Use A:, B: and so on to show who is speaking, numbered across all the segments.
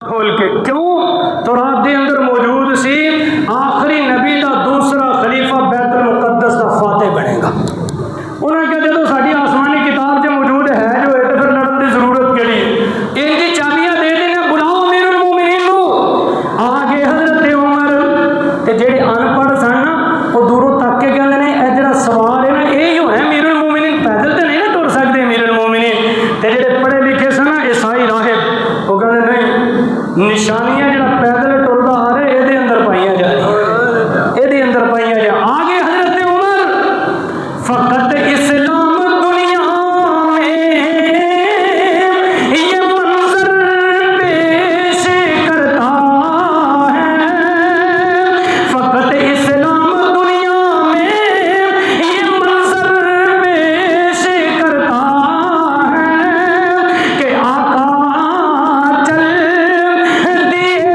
A: کھول کے کیوں تورات دے اندر موجود سی آخری نبی دا دوسرا خلیفہ بیت المقدس دا فاتح بنے گا. انہیں کہا جدو ساری آسمانی کتاب جو موجود ہے جو ہے تو پھر لڑن کی ضرورت کیڑی ان کی چابیاں دے دینا بلاؤ امیر المومنین کو. آ گئے حضرت عمر تے جڑے ان پڑھ سن نا وہ دوروں تک کے کہندے نے اے جڑا سوال ہے نا یہ ہو ہے امیر المومنین پیدل تے نہیں نا ٹر سکتے امیر المومنین. تے جڑے پڑھے لکھے سن نا عیسائی راہب وہ کہندے نہیں نشانیاں جڑا پیدل ٹردا آ رہے یہ اندر پائیاں جائیں یہ اندر پائیاں جائیں. آگے حضرت عمر فقط اسلام دنیا میں یہ منظر پیش کرتا ہے. فقط اسلام دنیا میں یہ منظر پیش کرتا ہے کہ آقا چل دیے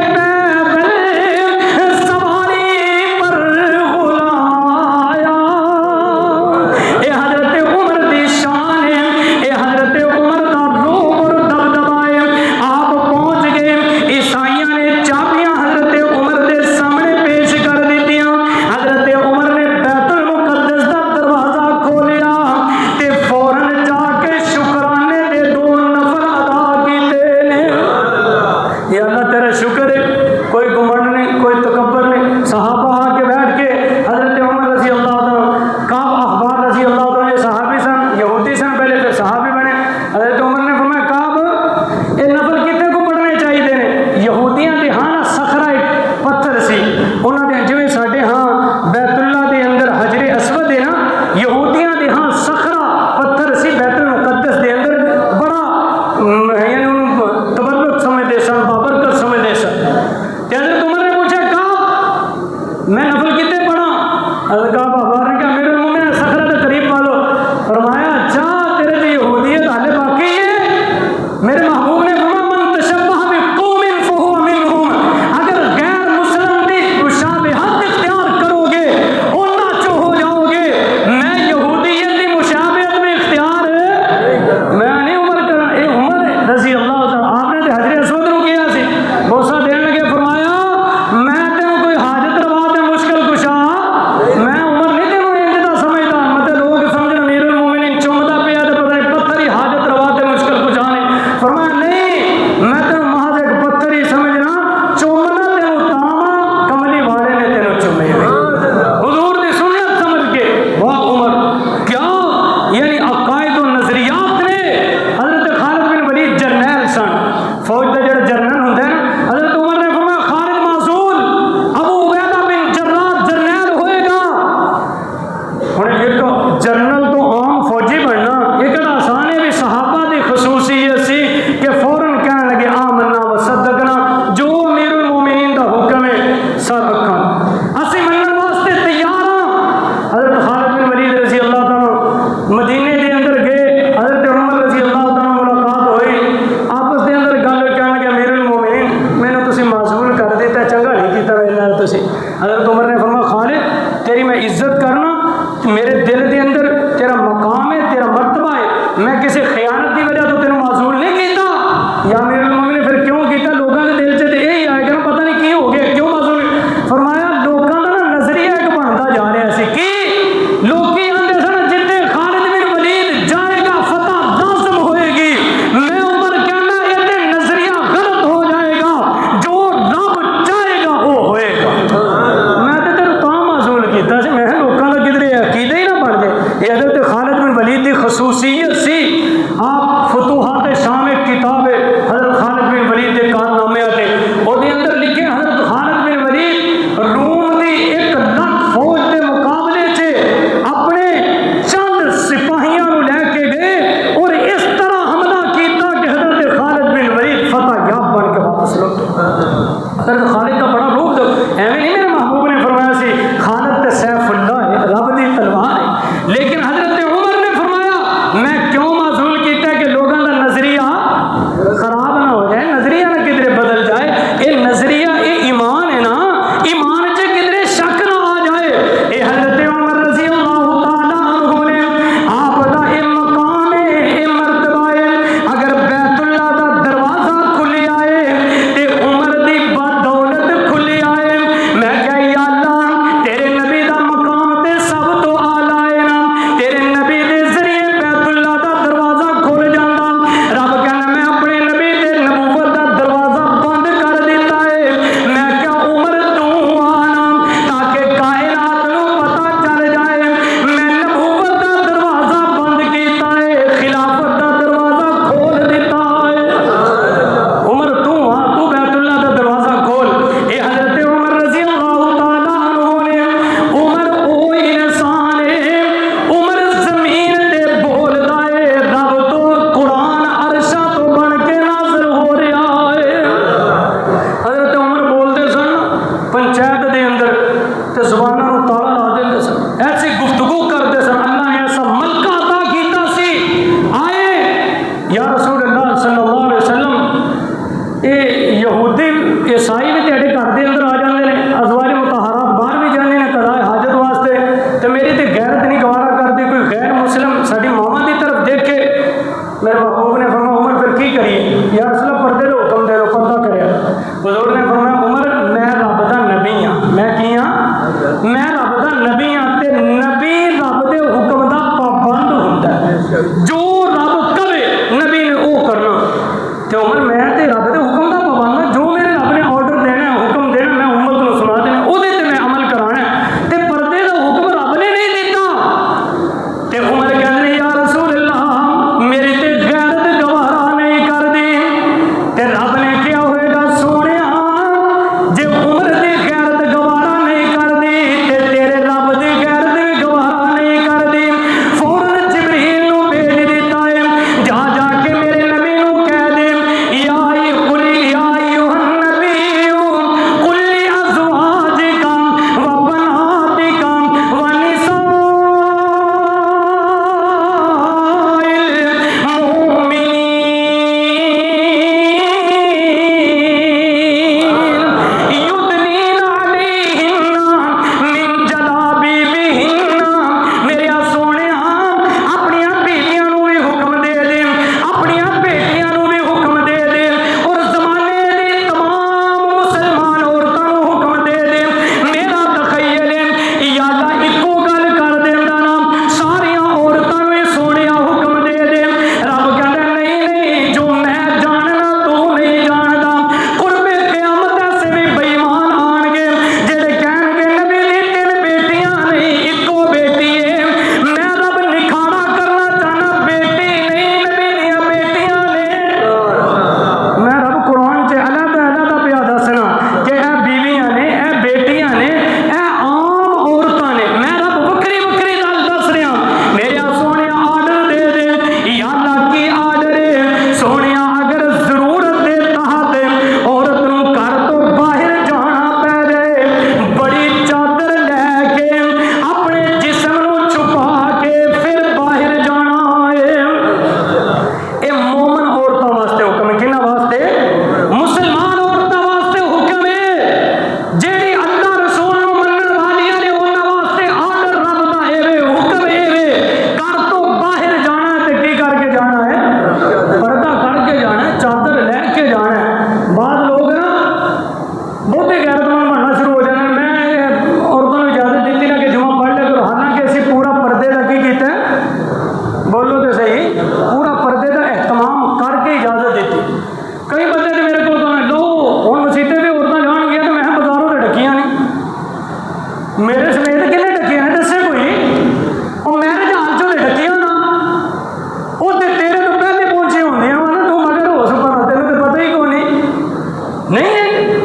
A: نہیں ہے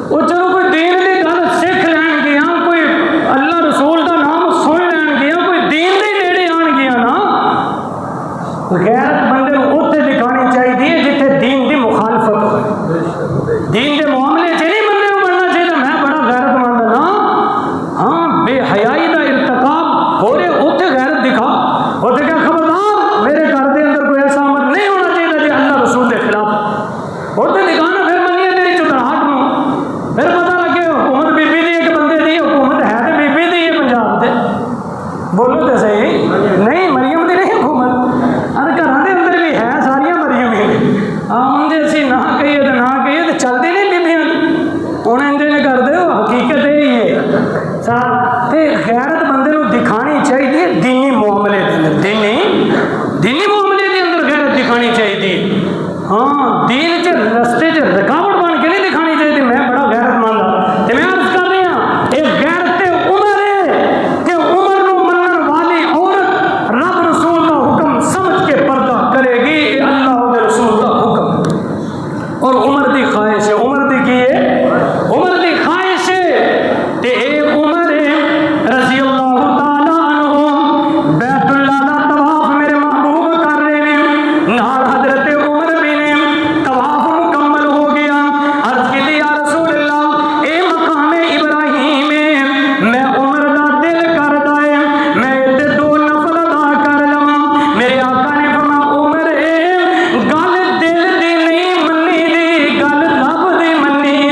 A: وہ چلو کوئی دین کی گل سیکھ لین گیا, کوئی اللہ رسول کا نام سن لین گیا, کوئی دین کے نیڑے آن گیا نا. غیرت بندے کو اتنے دکھانی چاہیے جتنے دین کی مخالفت ہو. دین کے معاملے چ نہیں بندے کو بننا چاہیے میں بڑا غیرت مند نا. ہاں بے حیائی کا ارتکاب ہو رہے اتنے غیرت دکھا, اتنے کیا خبردار میرے گھر کے اندر کوئی ایسا عمل نہیں ہونا چاہیے جی اللہ رسول کے خلاف. اتنے دکھانا پھر منیے تیری چتراہٹ نو, پھر پتا لگے حکومت بی بی دی ایک بندے دی حکومت ہے تو بی بی دی ہے پنجاب سے. بولو تو صحیح نہیں مریم دی نہیں حکومت, ارے گھر کے اندر بھی ہے ساریا مریم ہی. ہاں جی اسی نہ کہیے تو نہ کہیے تو چلتی نہیں بیبیاں ہوں انجے کر دے حقیقت یہی ہے. غیرت بندے کو دکھانی چاہیے دینی معاملے کے اندر, دینی معاملے کے اندر غیرت دکھانی چاہیے. ہاں دین چ رستے چ رکاوٹ بن کے نہیں دکھانی چاہیے میں بڑا غیرت مند ہوں. میں عرض کر رہی ہوں یہ غیرت عمر ہے کہ عمر نو منن والی عورت رب رسول کا حکم سمجھ کے پردہ کرے گی, اللہ کے رسول کا حکم. اور عمر دی خواہش ہے, عمر دی کی ہے, عمر دی خواہش ہے تے اے عمر رضی اللہ تعالی عنہ بیت اللہ دا طواف میرے محبوب کر رہے ہیں, نال حضرت عمر بھی نے طواف مکمل ہو گیا. عرض کی یا رسول اللہ اے مقام ابراہیم میں عمر دا دل کردا ہے میں تے دو نفل ادا کر لواں. میرے آقا نے فرمایا عمر گل دل دی نہیں منی دی, گل لب دی منی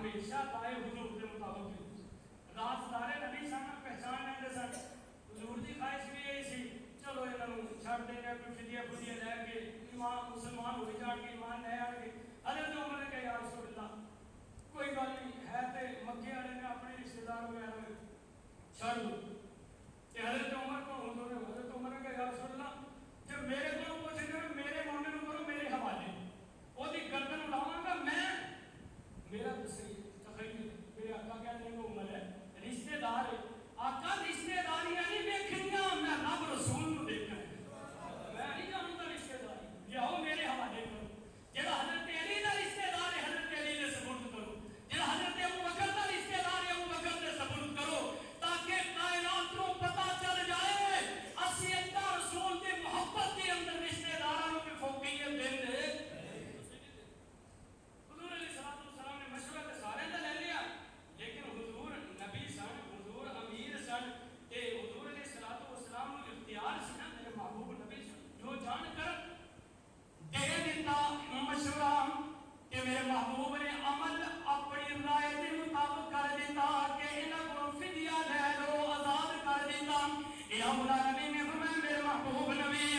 A: ہمیشہ دائے حضور کے مطابق رازدار نبی سن پہچان لیندے سن حضور دی خواہش بھی یہی سی چلو انہوں چھڑ دیں گے کوئی فدیہ فدیہ لے کے ایمان مسلمان ہوئی جان کے ایمان لے آن کے حضرت عمر نے کہا یا رسول اللہ کوئی گل نہیں ہے تے مکے والے نے اپنے رشتے دار وغیرہ چھڑ دو کہ حضرت عمر کو حضرت عمر نے کہا یا رسول اللہ جب میرے کو پوچھیں گے میرے معاملے میں کرو میرے حوالے وہ دی گردن اٹھاؤں گا میں میرا تخیل میرے آقا کیا نہیں وہ عمر ہے رشتے دار ہے آقا رشتے داری نہیں دیکھنیاں میں رب رسول کو دیکھنا ہے میں نہیں جانتا رشتے داری یہ ہو میرے حوالے کرو جہاں حضرت علی کا رشتے دار ہے حضرت علی نے سپورٹ کرو جہاں حضرت ابو بکر کا رشتے دار ہے ابو بکر نے سپورٹ کرو تاکہ کائنات کو پتہ چل جائے اسی اللہ رسول کی محبت کے اندر رشتے داروں کی فوقیت دے دے حضور علیہ السلام نے مشورہ تو سارے کا لے لیا لیکن حضور نبی سن حضور امیر سن تے حضور علیہ السلام نے اختیار سی نا میرے محبوب نبی سن جو جان کر دے دیتا مشورہ کہ میرے محبوب نے عمل اپنی رائے کے مطابق کر دیتا کہ انہاں کو فدیہ لے لو آزاد کر دیتا یا مولا نبی نے فرمایا میرے محبوب نبی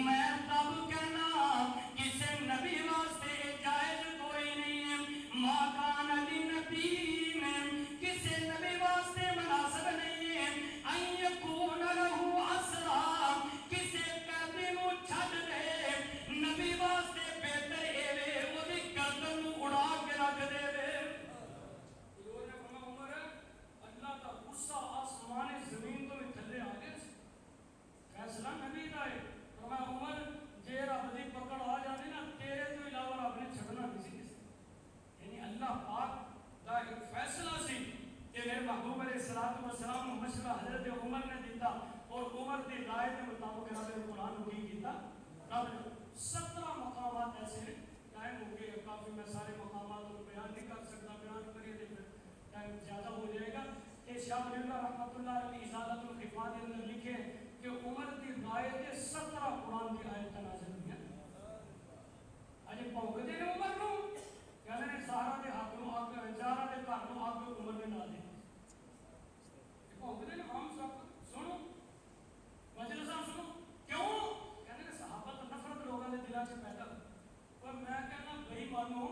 A: میں تب کہنا کسی نبی واسطے جائز کوئی نہیں ہے ما کان لنبی کسی نبی واسطے مناسب نہیں ہے ان یکون لہ اسرا کسی قیدی نو چھڈ دے نبی واسطے بہتر اے وہ دی گردن نو اڑا کے رکھ دے حضور نے فرمایا عمر اللہ کا غصہ آسمان زمین تو بھی تھلے آ گیا فیصلہ نبی کا ہے فرمایا عمر جے رب دی پکڑ آ جاتی نا تیرے تو علاوہ رب نے چھڑنا کسی کسی یعنی اللہ پاک کا ایک فیصلہ سی کہ میرے محبوب علیہ السلام مشورہ حضرت عمر نے دیتا اور عمر کی رائے کے مطابق رب قرآن کو کیتا رب نے 17 مقامات ایسے ٹائم ہو گئے کافی میں سارے مقامات کو بیان نہیں کر سکتا بیان کریے تو پھر ٹائم زیادہ ہو جائے گا کہ شاہ ولی اللہ رحمۃ اللہ علیہ ازالت الخفا کے اندر لکھے کہ عمر کی رائے کے 17 قرآن کی آیت نازل ہوئی ہیں اجے پاؤ دے عمر نو کہنے نے سارا دے حق نو حق ہزارہ دے گھر نو حق عمر نے نہ دے پاؤ دے عام سب سنو مجلس سنو کیوں کہنے نے صحابہ تو نفرت لوگوں کے دلوں سے پیدا اور میں کہنا بھائی مانو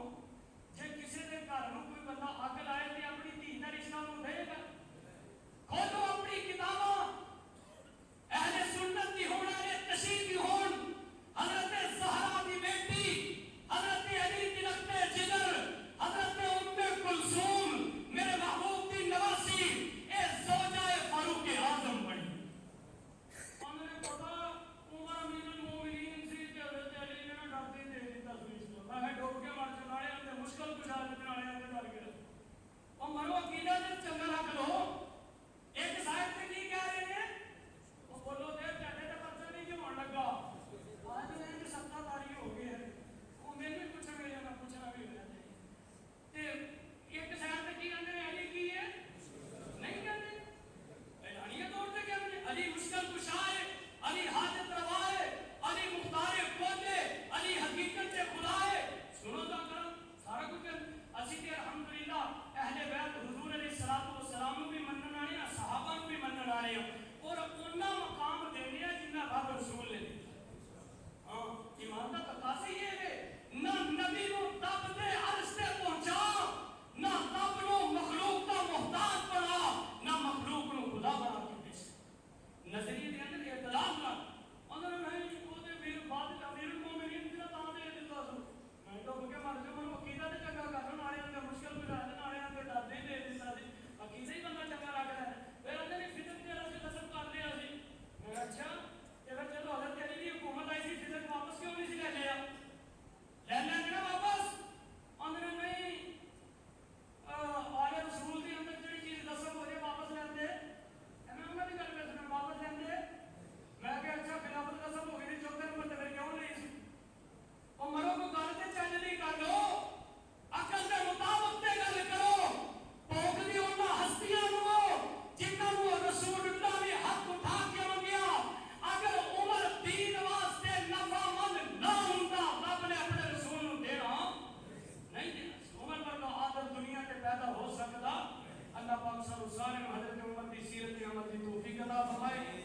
A: جے کسی دے گھر نو کوئی بندہ اگ لائے تے اپنی دھی دا رشتہ نو دے گا کھولو اپنی کتاباں اہل سنت دی ہون اہل تشیع دی ہون حضرت زہرا دی بیٹی حضرت علی دی لگتے جگر حضرت ام کلثوم میرے محبوب دی ਸਾਨੂੰ ਸਾਰਿਆਂ ਨੂੰ ਹਜ਼ਰਤ ਮੁਹੰਮਦ ਦੀ ਸੀਰਤ ਤੇ ਅਮਲ ਦੀ ਤੌਫੀਕ ਅਤਾ ਫਰਮਾਏ।